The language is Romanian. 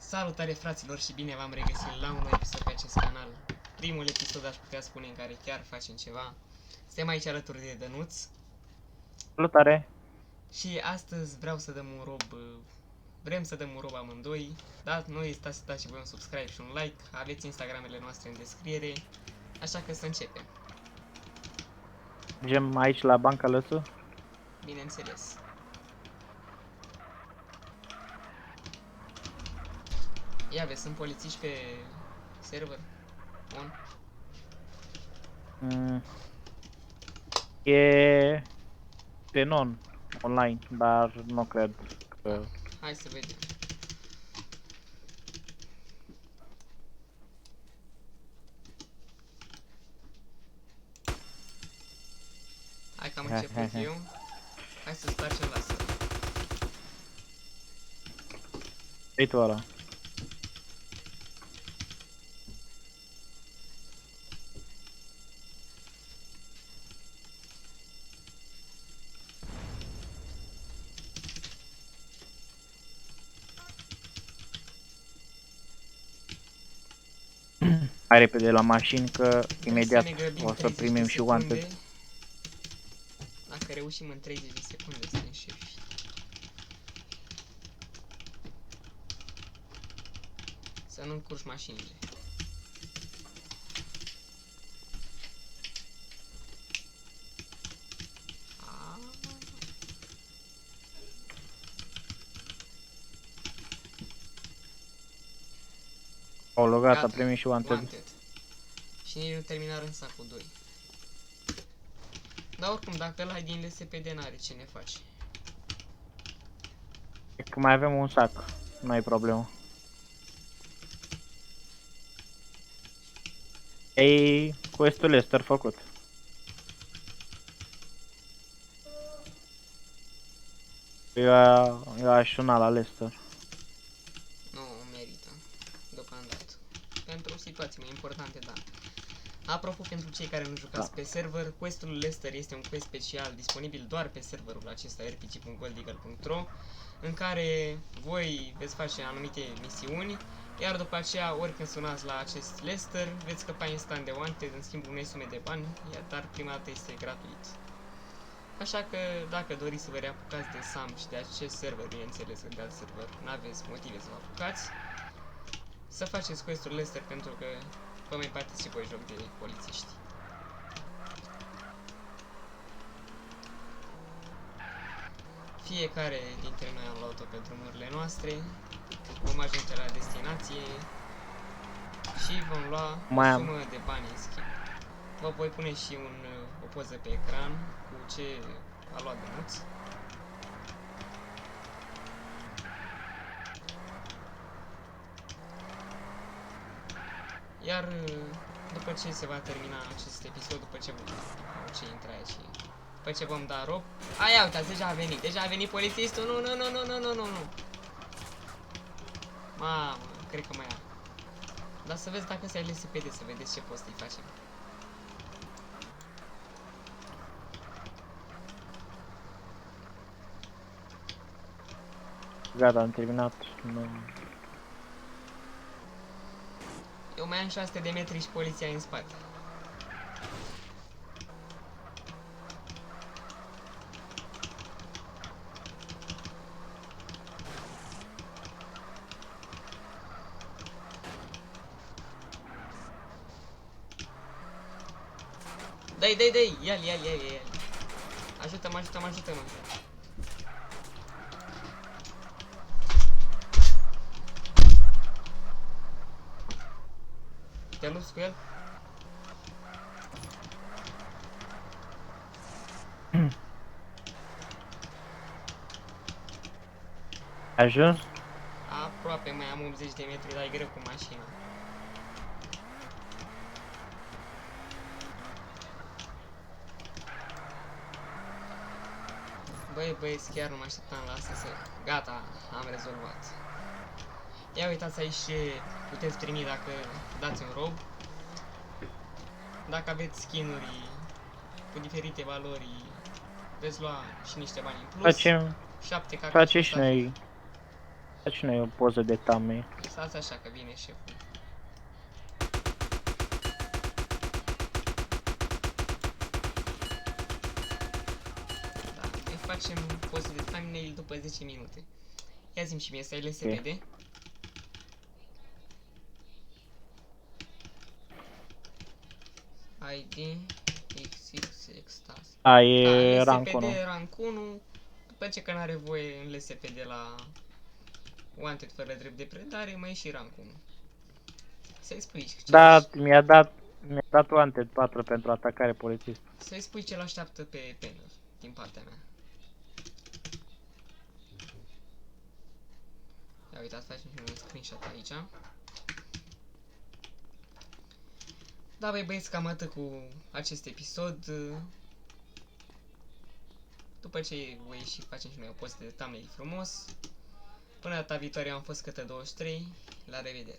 Salutare fraților și bine v-am regăsit la un nou episod pe acest canal. Primul episod aș putea spune în care chiar facem ceva. Suntem aici alături de Dănuț. Salutare! Și astăzi vreau să dăm un rob. Vrem să dăm un rob amândoi. Da, nu ezitați să dați și voi un subscribe și un like. Aveți Instagramele noastre în descriere. Așa că să începem. Mergem aici la Banca Lăsu. Bineînțeles. Ia vezi, sunt polițiști pe server. On. E pe non online, dar nu cred că... Hai să vedem. Hai că am început eu. Hai să spargem laser. E tu ăla. Hai repede la mașini că imediat o să primim și oante. Dacă reușim în 30 de secunde suntem șefi. Să nu încurci mașinile. O gata, primim și oante. Și nici nu terminar în sacul 2. Dar oricum, dacă ăla din LSPD n-are ce ne face. Că mai avem un sac, nu ai problemă. Ei, questul Lester făcut. Eu aș suna la Lester. Nu merită, deocamdată. Pentru situații mai importante, da. Apropo, pentru cei care nu jucați pe server, questul Lester este un quest special disponibil doar pe serverul acesta rpg.goldeagle.ro, în care voi veți face anumite misiuni, iar după aceea, oricând sunați la acest Lester, veți scăpa instant de wanted în schimbul unei sume de bani, dar prima dată este gratuit. Așa că, dacă doriți să vă reapucați de SAM și de acest server, bineînțeles că de alt server n-aveți motive să vă apucați, să faceți questul Lester pentru că vă mai bateți și voi joc de polițiști. Fiecare dintre noi am luat-o pe drumurile noastre, vom ajunge la destinație și vom lua o sumă de bani în schimb. Vă voi pune și o poză pe ecran cu ce a luat Dănuț. Iar după ce se va termina acest episod, după ce intră aici, după ce vom da rob... Ia uitați, deja a venit polițistul, nu. Mamă, cred că mai ia. Dar să vezi dacă se LSPD, să vedeți ce poți să-i facem. Gata, am terminat. Eu mai am 600 de metri și poliția e în spate. Dai, ia-l. Ajută-mă. Te-a lupți cu el? Ajuns? Aproape, mai am 80 de metri, dar e greu cu mașina. Băieți, chiar nu mă așteptam la asta să... Gata, am rezolvat. Ia uitați aici ce puteți primi dacă dați un rob. Dacă aveți skin-uri cu diferite valori, veți lua și niște bani în plus. Face și noi și noi o poză de thumbnail. Stați așa că vine șeful. Da, ne facem poze de thumbnail după 10 minute. Ia zi-mi și mie, să ai LSPD? ID XX extas. A, e Da, rank LSPD 1. rank 1. După ce că n-are voie în LSPD la Wanted fără drept de predare, mai e și rank 1. Să-i spui ce Da, mi-a dat wanted 4 pentru atacare polițist. să-i spui ce l-așteaptă pe panel din partea mea. Ia uitați, facem și un screenshot aici. Da, băi băieți, cam atât cu acest episod. După ce voi ieși, facem și noi o poză de thumbnail frumos. Până data viitoare am fost Cătă23. La revedere!